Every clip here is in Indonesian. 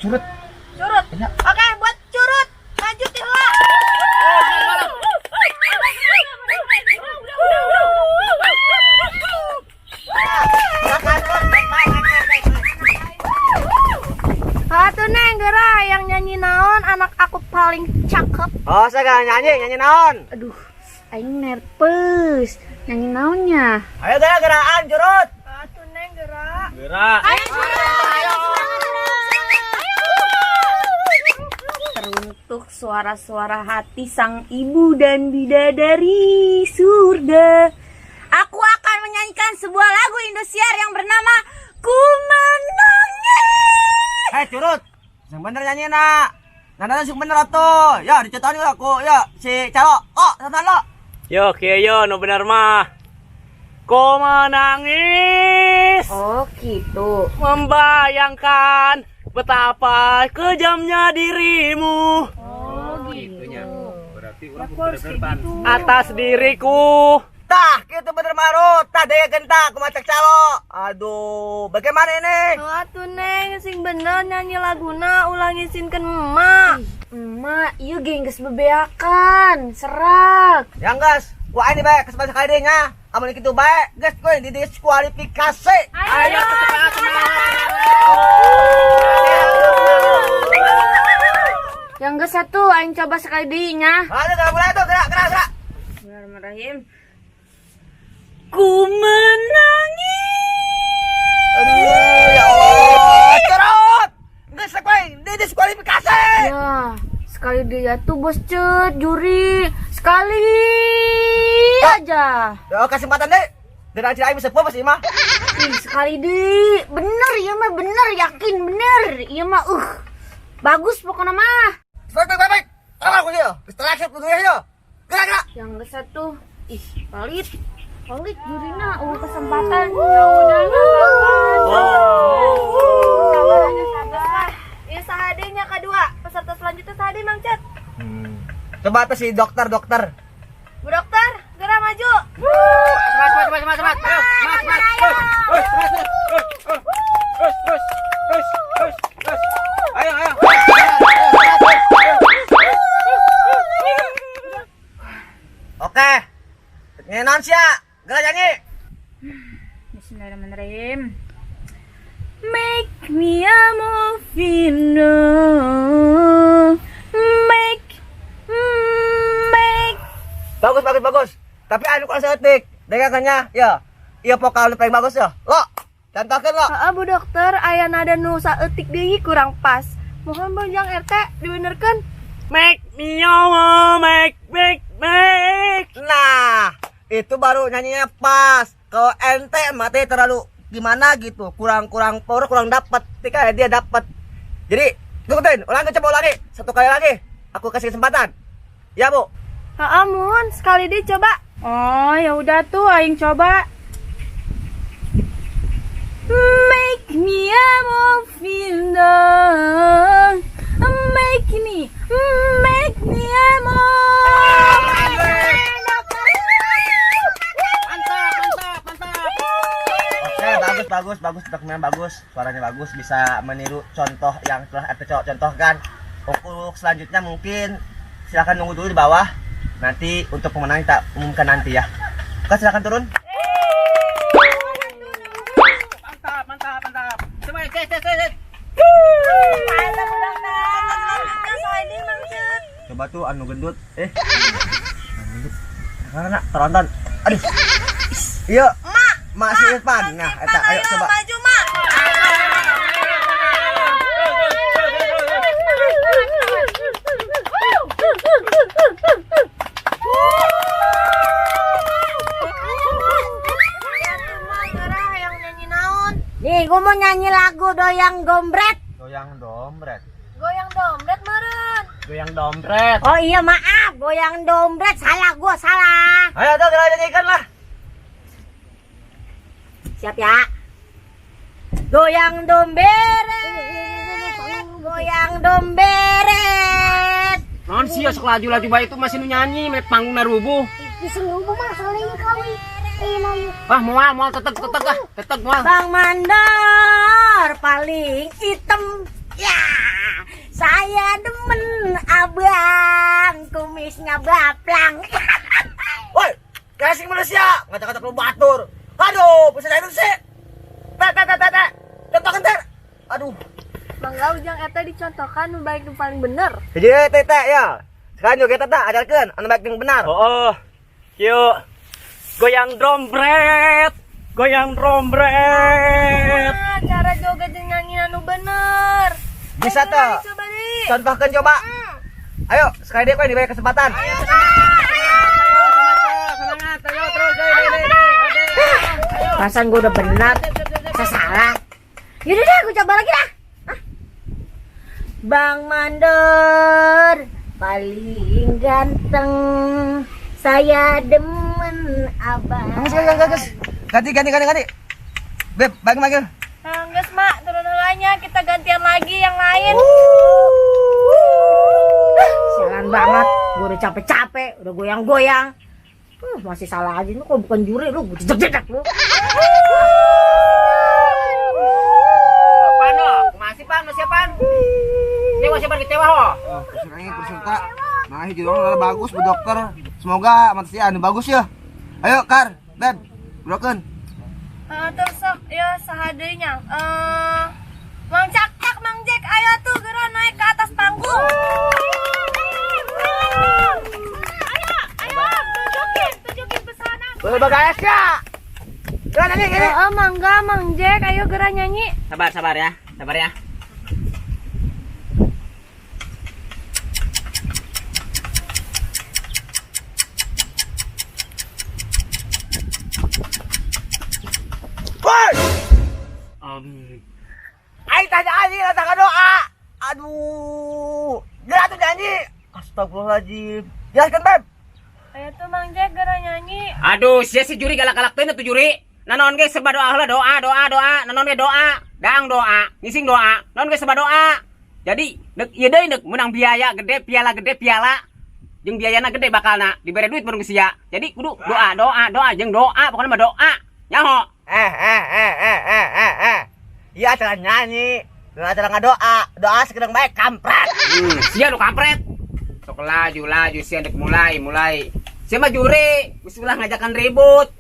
Curut. Curut. Ya. Oke, buat curut. Maju Tihla. Atuh Neng Gera yang nyanyi naon anak aku paling cakep. Oh, saya nyanyi naon. Aduh, aing nervous. Nyanyi naonnya? Ayo geraan curut. Atuh Neng Gera. Gerak. Ayo teruntuk suara-suara hati sang ibu dan bidadari surga. Aku akan menyanyikan sebuah lagu Indosiar yang bernama Ku Menangis. Curut. Yang bener nyanyi nak. Nada yang bener atuh. Ya dicetain aku ya si Calo. Oh, santan lo. Yo, kieu nu bener mah. Ku menangis. Oh gitu. Membayangkan betapa kejamnya dirimu Oh gitu. berarti gitu. atas diriku. Tah, gitu bener marut. Tah daya gentak kumacak Calo. Aduh, bagaimana ini? Oh atuh Neng, sing bener nyanyi laguna ulangi sinkeun emak. Emak, ieu ge geus bebeakan, serak. Yang gas, gua ini bae kesempatan sekali nya. Amun kitu bae, geus gue didiskualifikasi. Ayo, yang geus satu aing coba sekali deui nya. Ayo gerak mulai tuh, gerak. Bismillahirrahmanirrahim. Ku menangis. Aduh, ya Allah, cerot. Geus gue didiskualifikasi. Ya, sekali dia tuh bos cet juri. Sekali aja. Ya kesempatan deh. Dan aja aing bisa puas sih mah. Ih, sekali deh. Bener ya mah, bener yakin bener. Iya mah bagus pokoknya mah. Baik. Apa aku dia? Setelah saya punya dia. Gerak. Yang ke satu, pelit jurina, kesempatan. Ya udah sabar. Ya sahadenya kedua, peserta selanjutnya sahade Mang Cet. Coba tuh si dokter. Bu dokter, gerak maju. Semat. Ayo. Oke. Nyenan sia. Gerak nyanyi. Bismillahirrahmanirrahim. Make me a movino. Make. Bagus. Tapi anu kalau seetik. Dengarkannya, ya. Iya vokal paling bagus ya. Lo, contohkan lo. Bu dokter, aya nada nu saeutik deui kurang pas. Mohon Bojang RT dibenerkeun. Make me your make. Nah, itu baru nyanyinya pas. Kalau ente mati terlalu gimana gitu, kurang power, kurang dapat. Ketika dia dapat. Jadi, ikutin, coba ulangi. Satu kali lagi. Aku kasih kesempatan. Ya, Bu. Amun, sekali deh coba. Oh, ya udah tuh aing coba. Make me a movino. Make me a Oke, bagus, dokumen bagus, suaranya bagus, bisa meniru contoh yang telah contohkan. Untuk selanjutnya mungkin silakan nunggu dulu di bawah. Nanti untuk pemenang kita umumkan nanti ya. Oke, silakan turun. Mantap. Coba cek. Coba tuh anu gendut. Karena teronton. Aduh. Iya. Mak si Irfan. Nah, eta ayo coba. Maju, Mak. Nih, gue mau nyanyi lagu Doyang Dombret. Goyang dombret. Goyang dombret meren. Goyang dompet. Oh iya maaf, goyang dombret salah gua salah. Ayo tuh kita nyanyikan lah. Siap ya. Goyang domberet. Goyang domberet. Non sih sok laju bae itu masih nu nyanyi met panggung narubuh. Bisa lubu mah soalnya kami. Wah, moal teteg moal. Bang Mandor paling hitam Ya, saya demen abang, kumisnya baplang. Woi, casing Malaysia, kata-kata lu batur. Aduh, bisa saya sih. Teh. Contohkan teh. Aduh. Mangga ujang eta dicontohkan nu baik nu paling bener. Jadi teh ya. Sekarang juga kita ajarkan anu baik yang benar. Oh, yuk. Goyang drombret. Goyang drombret. Nah, cara joget jeung nyanyi nu bener. Bisa tuh. Coba deh. Contohkan coba. Ayo, sekali deh kau diberi kesempatan. Semangat, ayo terus. Perasaan gue udah benar, saya salah. Yaudah deh, gue coba lagi dah. Hah? Bang Mandor paling ganteng, saya demen abang. Ganti. Beb, bagi. Nah, geus mak, turun heulanya kita gantian lagi yang lain. Sialan banget, gue udah capek-capek, udah goyang-goyang. Masih salah aja, lu kok bukan juri, lu gue jejak lu. Pano, masih pan, masih apaan? Tewa siapa kecewa ho? Peserta. Nah, hijau bagus, Bu Dokter. Semoga manusia anu bagus ya. Ayo, Kar, Beb, broken. Terus sok ya sahadeunya. Mang Cak, Mang Jack, ayo tuh geura naik ke atas panggung. Ayo, tunjukin pesona. Guys ya. Gimana nih gini? Mangga, Mang Jack, ayo geura nyanyi. Sabar ya. Woi! Aing tanya anjing kata doa. Aduh. Gerak tuh nyanyi. Astagfirullahaladzim. Jelaskan, Beb. Ayo tuh Mang Jack geura nyanyi. Aduh, sia si juri galak-galak teh tuh juri. Nanon ge serba doa heula doa. Nanon ge doa, daang doa, ngising doa. Nanon ge serba doa. Jadi, deuk ieu deui deuk menang biaya gede, piala gede, piala. Jeung biayana gede bakalna, dibere duit bareng sia. Jadi kudu doa jeung doa, pokoknya mah doa. Nyaho. Iya acara nyanyi. Acara ngadoa. Doa sekedar baik kampret. Sia lu kampret. Sok laju sia deuk mulai. Sia mah juri, geus ulah ngajakan ribut.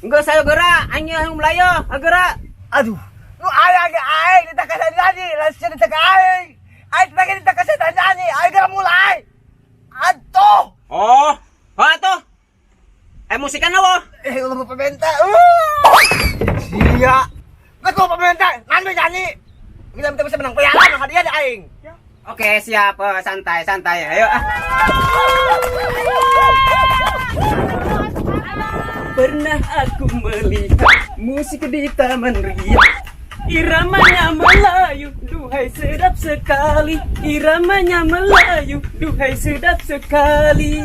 Enggak saya geura, aing yang mulai yo, geura. Aduh. Nu aing ditakasan nyanyi, langsung ditaka aing. Aing lagi ditakasan nyanyi, aing geura mulai. Aduh. Oh tuh. Musikan lo. Lu pemerintah. Sia. Geus lu pemerintah, ngan nyanyi. Kita bisa menang piala hadiah deh aing. Oke, siap. Santai. Ayo. Pernah aku melihat musik di taman ria. Iramanya Melayu, duhai sedap sekali. Iramanya Melayu, duhai sedap sekali.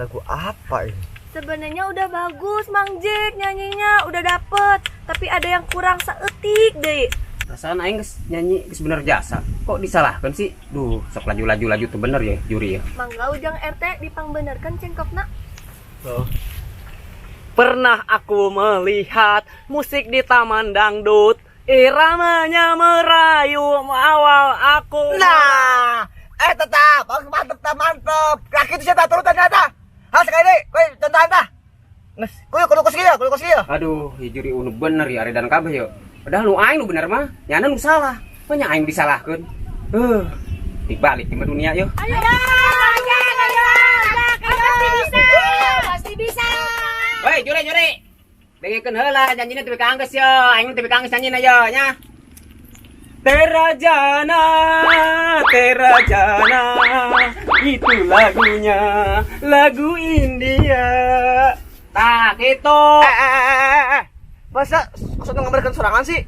Lagu apa ini? Sebenarnya udah bagus Mang Jack nyanyinya, udah dapet. Tapi ada yang kurang saeutik deh. Perasaan aing geus nyanyi geus bener jasa. Kok disalahkan sih? Duh, sok laju tuh bener ya juri ya. Mangga ujang RT dipangbenerkeun cengkokna. Pernah aku melihat musik di taman dangdut, iramanya merayu awal aku. Nah, tetap, mantep. Kaki itu saya turun ternyata. Sekali deh, contohan tah. Nges, kudu kos kieu. Aduh, ya juri unu bener ya redan kabeh yo. Padahal nu aing nu bener mah, nyana nu salah. Nya aing disalahkeun. Dibalik di dunia yo. Ayo, pasti bisa. Woi, juri. Dengekeun heula janjina teu kaanggeus yo. Aing teu kaanggeus nyanyi yo nya. Terajana, itu lagunya, lagu India. Tah, gitu. Masa ngambilkan sorangan sih?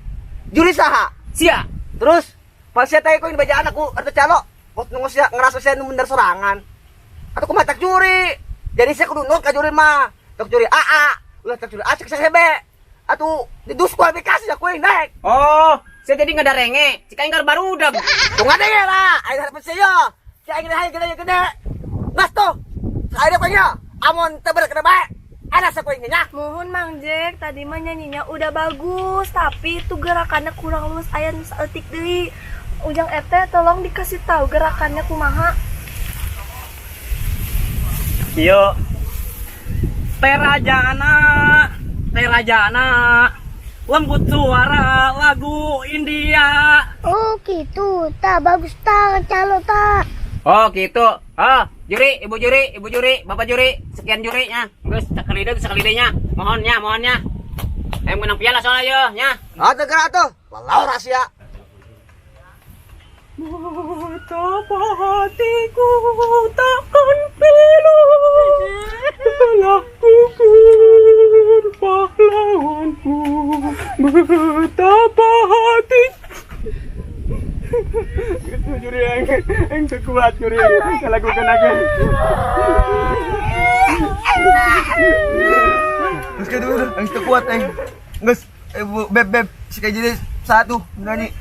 Juri saha? Sia. Terus pas saya tanya koin bacaan aku atau calo, kok ngerasa saya bener sorangan. Atau aku matak juri. Jadi saya kudu nurut ka juri mah. Tak juri AA, ulah tak juri A cek saya B. Atau didiskualifikasi aku yang naik. Oh, saya jadi nggak ada renge. Cika ingkar baru udah. Tuh nggak ada ya lah. Ayo harap saya. Saya ingin gede. Ngas tuh. Saya kayaknya. Amon teber kena baik. Ada sepoinnya. Mohon Mang Jack, tadi mah nyanyinya udah bagus, tapi itu gerakannya kurang lurus aya nu saeutik deui. Ujang Ete tolong dikasih tahu gerakannya kumaha. Yo. Terajana lembut suara lagu India. Oh gitu, tak bagus tak calo tak. Oh gitu. Oh, juri, ibu juri, bapak juri, sekian jurinya. Geus sakalidenya. Mohonnya. Menang piala soalnya yo nya. Atuh gerak tuh. Walau rahasia. Betapa hatiku takkan pilu telah gugur pahlawanku. Betapa hati gitu juri yang kuat juri lakukan aja. Terus kayak dulu, yang kuat Geus, ibu beb sekali jadi satu nyanyi.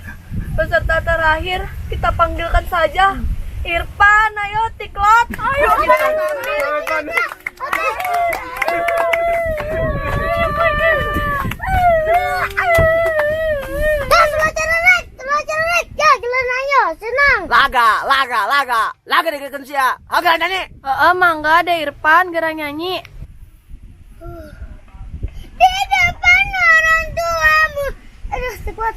Peserta terakhir kita panggilkan saja Irfan, ayo Tiklot, ayo kita Ya, gelan ayo, senang. Laga dikeun sia. Haga nyanyi. mangga ada Irfan gerang nyanyi. Di depan orang tuamu. Aduh, sekuat.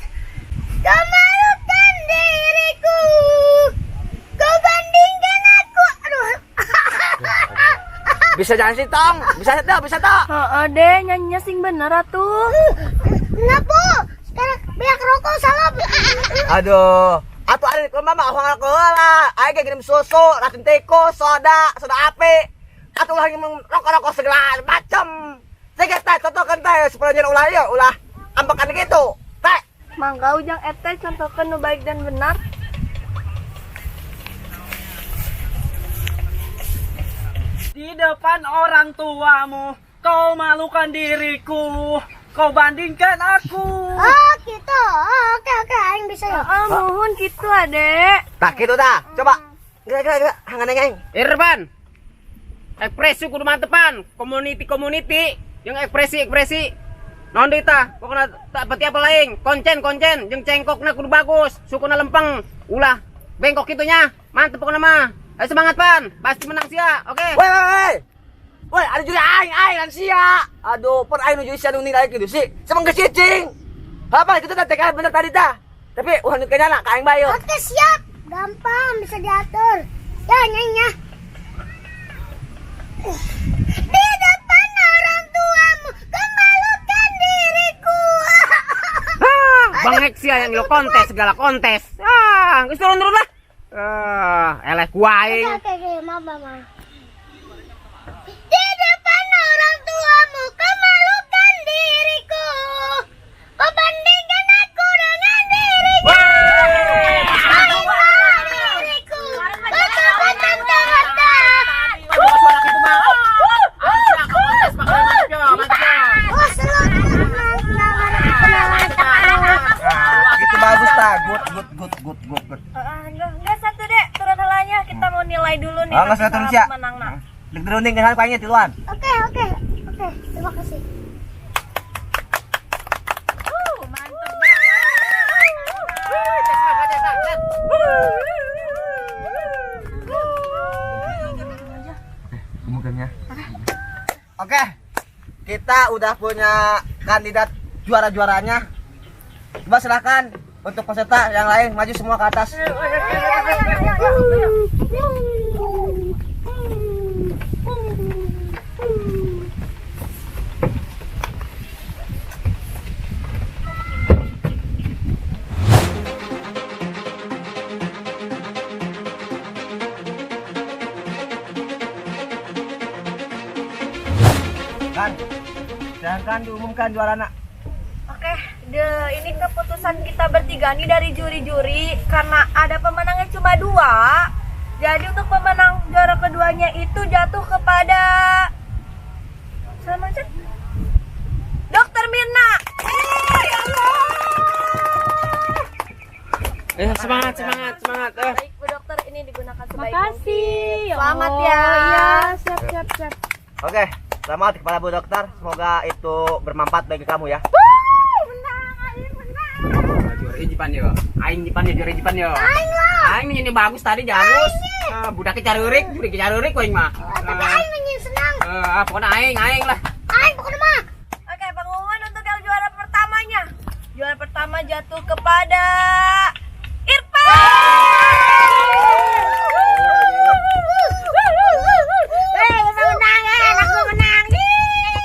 Kau malukan diriku. Kau bandingkan aku. Aduh. Bisa jangan sih tong. Bisa tak. Deh nyanyinya sing bener atuh. Kenapa? Sekarang biar rokok salah. Aduh, atuh ada di rumah mah orang alkohola. Aing kirim susu, racun tikus, soda api. Atuh lagi rokok segala macam. Saya teh contohkan teh supaya jangan ulah ambekan gitu. Teh. Mangga Ujang Ete contohkan nu baik dan benar. Di depan orang tuamu, kau malukan diriku. Kau bandingkan aku. Oh gitu. Oh, oke, aing bisa ya. Mohon gitu adek. Tak gitu dah. Coba. Gerak. Hangan aing. Irfan. Ekspresi kudu mantepan. Community. Yang ekspresi. Non deui tah, pokona tak peti apa lain. Koncen jeung cengkokna kudu bagus, sukuna lempeng. Ulah bengkok kitunya. Mantep pokona mah. Ayo semangat Pan. Pasti menang sia. Oke. Woi, ada juri aing kan sia. Aduh, pun aing nu juri sia nu nilai kitu sih. Semang cicing. Apa itu teh tekan bener tadi tah. Tapi ulah nu kayana ka aing bae. Oke, siap. Gampang bisa diatur. Ya, nyanyi. Di depan orang tuamu, kau malukan diriku. Bangek sia yang lo segala kontes. Geus turun lah. Eleh kuaing. Oke, maaf. Di depan orang tuamu, kau malukan diriku. Kau bandingkan aku dengan diriku. Diriku. Kata-kata harta. Suara kitu mah. Kontes bakal mantap. Oh, selamat. Gitu bagus tah. Good. Enggak satu dek, turun helanya kita mau nilai dulu nih. Enggak usah turun sia. Menang nah. Lik drowning kan paingnya tiluan. Oke. Terima kasih. Mantap Kemudiannya. Oke. Kita udah punya kandidat juara-juaranya. Coba silakan untuk peserta yang lain maju semua ke atas. Kan, silahkan diumumkan juaranya. Oke, ini keputusan kita bertiga nih dari juri-juri karena ada pemenangnya cuma 2. Jadi untuk pemenang juara keduanya itu jatuh kepada sama aja Dokter Mirna. Semangat. Baik Bu Dokter, ini digunakan sebaik Makasih. mungkin. Selamat Oh, ya. Iya, siap. Oke, Selamat kepada Bu Dokter. Semoga itu bermanfaat bagi kamu ya. Juara jipan yo. Aing jipan yo, juara jipan yo. Aing ini bagus tadi jagus. Budak carurik koing mah. Tapi aing ingin senang. Pokoknya aing lah. Aing pokoknya mah. Oke, pengumuman untuk yang juara pertamanya. Juara pertama jatuh kepada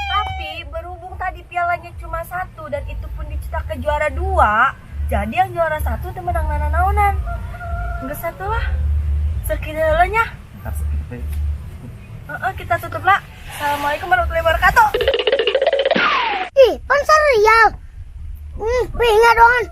Tapi berhubung tadi pialanya cuma 1 dan itu pun dicetak ke juara 2, jadi yang juara 1 itu menang naonan. Enggak satu lah. Sekiranya kita tutup lah. Assalamualaikum warahmatullahi wabarakatuh. Ih, sponsor Riau. Ingat dong.